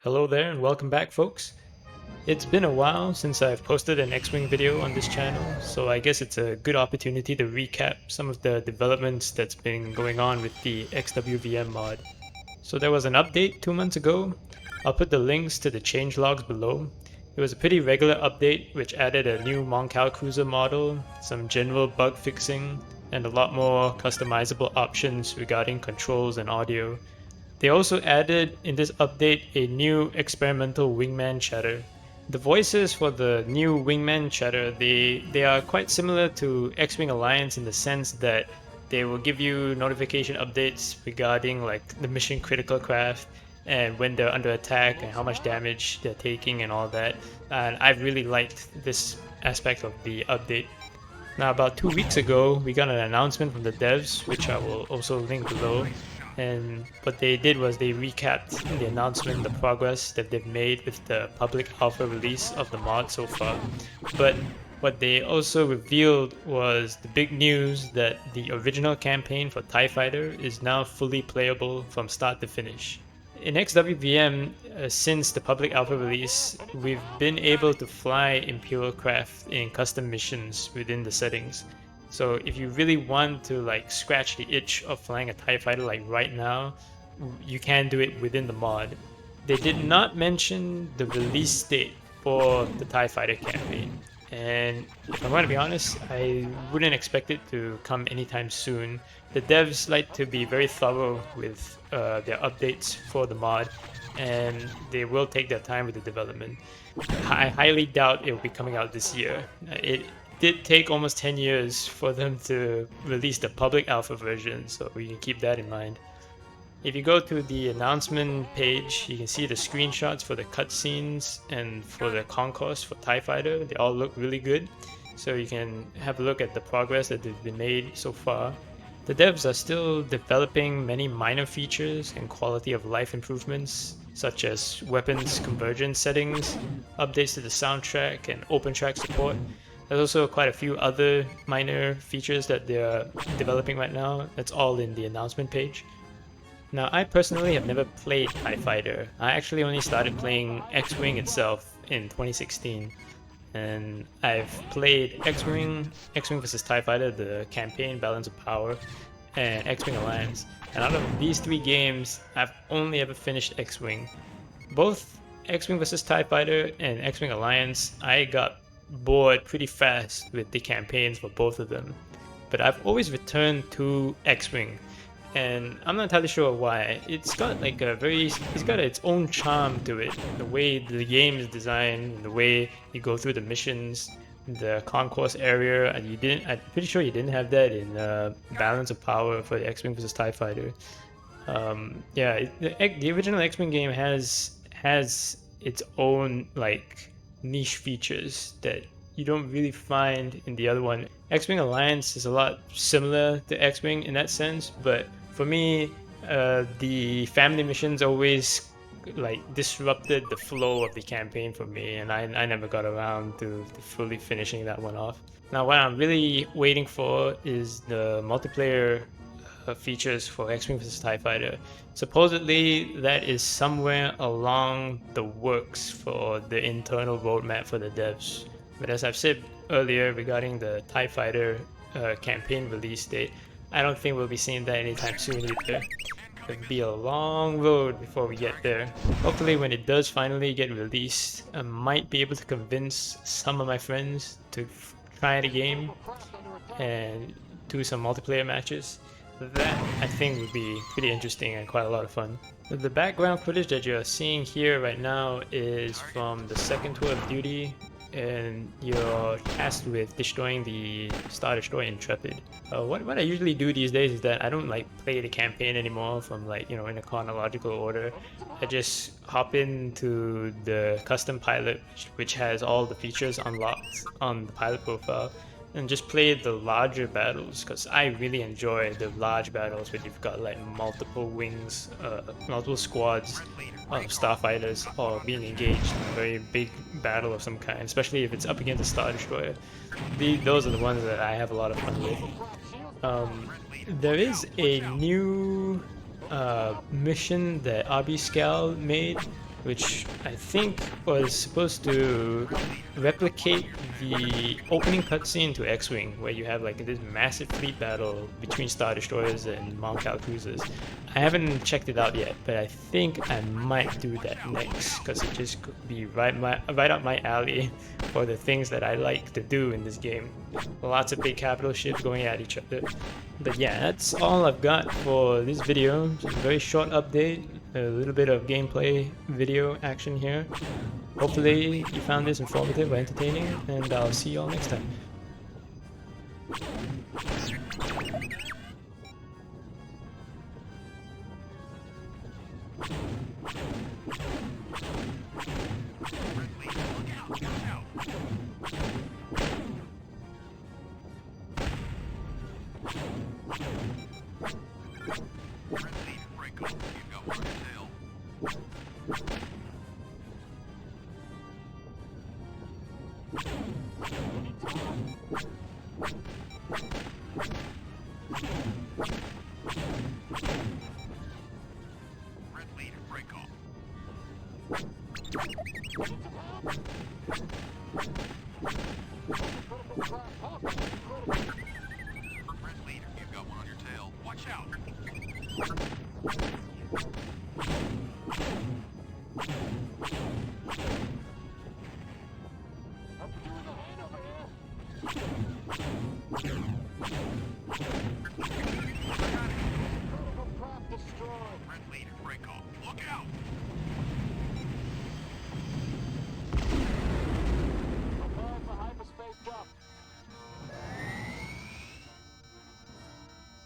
Hello there and welcome back, folks. It's been a while since I've posted an X-Wing video on this channel, so I guess it's a good opportunity to recap some of the developments that's been going on with the XWVM mod. So there was an update 2 months ago. I'll put the links to the changelogs below. It was a pretty regular update which added a new Moncal cruiser model, some general bug fixing, and a lot more customizable options regarding controls and audio. They also added in this update a new experimental wingman chatter. The voices for the new wingman chatter, they are quite similar to X-Wing Alliance in the sense that they will give you notification updates regarding like the mission critical craft and when they're under attack and how much damage they're taking and all that. And I've really liked this aspect of the update. Now, about 2 weeks ago, we got an announcement from the devs, which I will also link below. And what they did was they recapped in the announcement the progress that they've made with the public alpha release of the mod so far. But what they also revealed was the big news that the original campaign for TIE Fighter is now fully playable from start to finish. In XWVM, since the public alpha release, we've been able to fly Imperial craft in custom missions within the settings. So if you really want to like scratch the itch of flying a TIE fighter like right now, you can do it within the mod. They did not mention the release date for the TIE fighter campaign. And if I'm going to be honest, I wouldn't expect it to come anytime soon. The devs like to be very thorough with their updates for the mod, and they will take their time with the development. I highly doubt it will be coming out this year. It did take almost 10 years for them to release the public alpha version, so we can keep that in mind. If you go to the announcement page, you can see the screenshots for the cutscenes and for the concourse for TIE Fighter. They all look really good, so you can have a look at the progress that they've been made so far. The devs are still developing many minor features and quality of life improvements, such as weapons convergence settings, updates to the soundtrack, and open track support. There's also quite a few other minor features that they're developing right now. That's all in the announcement page. Now, I personally have never played TIE Fighter. I actually only started playing X-Wing itself in 2016. And I've played X-Wing, X-Wing vs TIE Fighter, the campaign Balance of Power, and X-Wing Alliance. And out of these three games, I've only ever finished X-Wing. Both X-Wing vs TIE Fighter and X-Wing Alliance, I got bored pretty fast with the campaigns for both of them. But I've always returned to X-Wing. And I'm not entirely sure why. It's got like it's got its own charm to it. The way the game is designed, the way you go through the missions, the concourse area. And I'm pretty sure you didn't have that in Balance of Power for the X-Wing vs TIE Fighter. The original X-Wing game has its own like niche features that you don't really find in the other one. X-Wing Alliance is a lot similar to X-Wing in that sense, but for me, the family missions always like disrupted the flow of the campaign for me, and I never got around to fully finishing that one off. Now, what I'm really waiting for is the multiplayer features for X-Wing vs TIE Fighter. Supposedly, that is somewhere along the works for the internal roadmap for the devs. But as I've said earlier regarding the TIE Fighter campaign release date, I don't think we'll be seeing that anytime soon either. It'll be a long road before we get there. Hopefully when it does finally get released, I might be able to convince some of my friends to try the game and do some multiplayer matches. That I think would be pretty interesting and quite a lot of fun. The background footage that you're seeing here right now is from the second tour of duty, and you're tasked with destroying the Star Destroyer Intrepid. What I usually do these days is that I don't like play the campaign anymore from like, in a chronological order. I just hop into the custom pilot, which has all the features unlocked on the pilot profile, and just play the larger battles, because I really enjoy the large battles where you've got like multiple wings, multiple squads of starfighters all being engaged in a very big battle of some kind, especially if it's up against a Star Destroyer. Those are the ones that I have a lot of fun with. There is a new mission that RB Scal made which I think was supposed to replicate the opening cutscene to X-Wing, where you have like this massive fleet battle between Star Destroyers and Mount Cal cruisers. I haven't checked it out yet, but I think I might do that next, because it just could be right up my alley for the things that I like to do in this game. Lots of big capital ships going at each other. But yeah, that's all I've got for this video. It's a very short update, a little bit of gameplay video action here. Hopefully you found this informative or entertaining, and I'll see you all next time. Red leader, you've got one on your tail. Watch out!